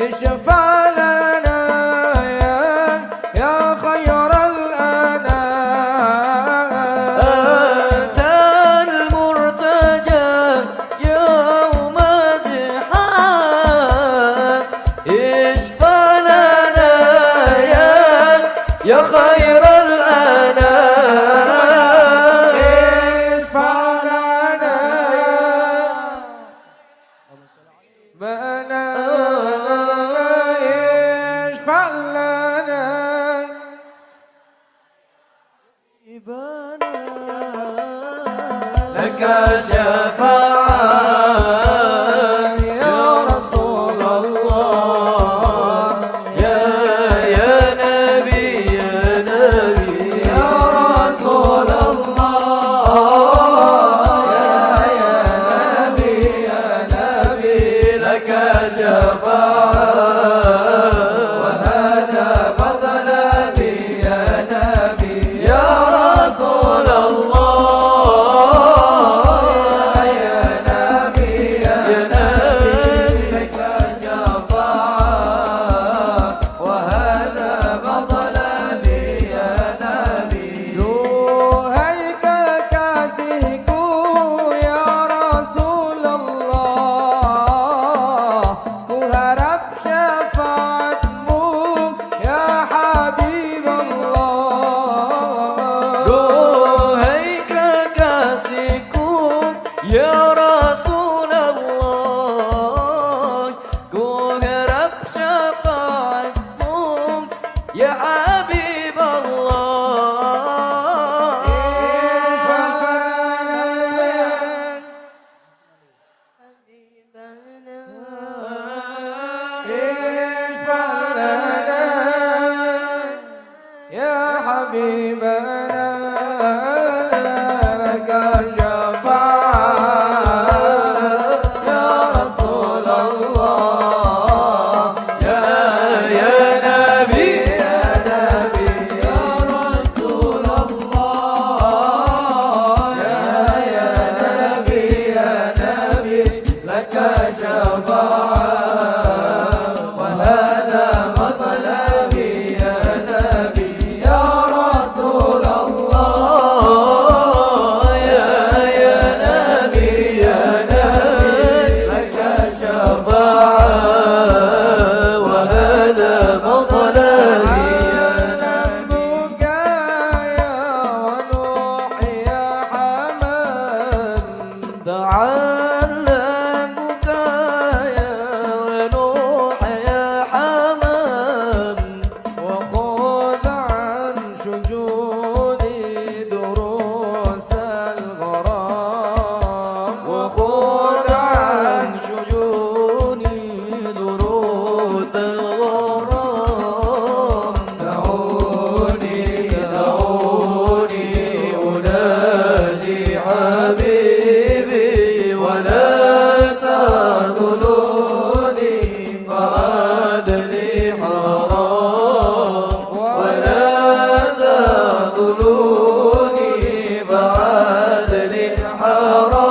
اشفع لنا يا خير الأنام. أنت المرتجى يوم زحام، اشفع لنا يا خير الأنام. اشفع لنا بنا اشفع لنا لك شفاعة يا رسول الله، يا نبي يا نبي يا رسول الله، يا نبي يا نبي لك شفاعة وهذا مطلبي يا نبي يا رسول الله. يا رسول الله قول رب شفاعتكم يا حبيب الله. اشفع لنا يا حبيبنا لك حرام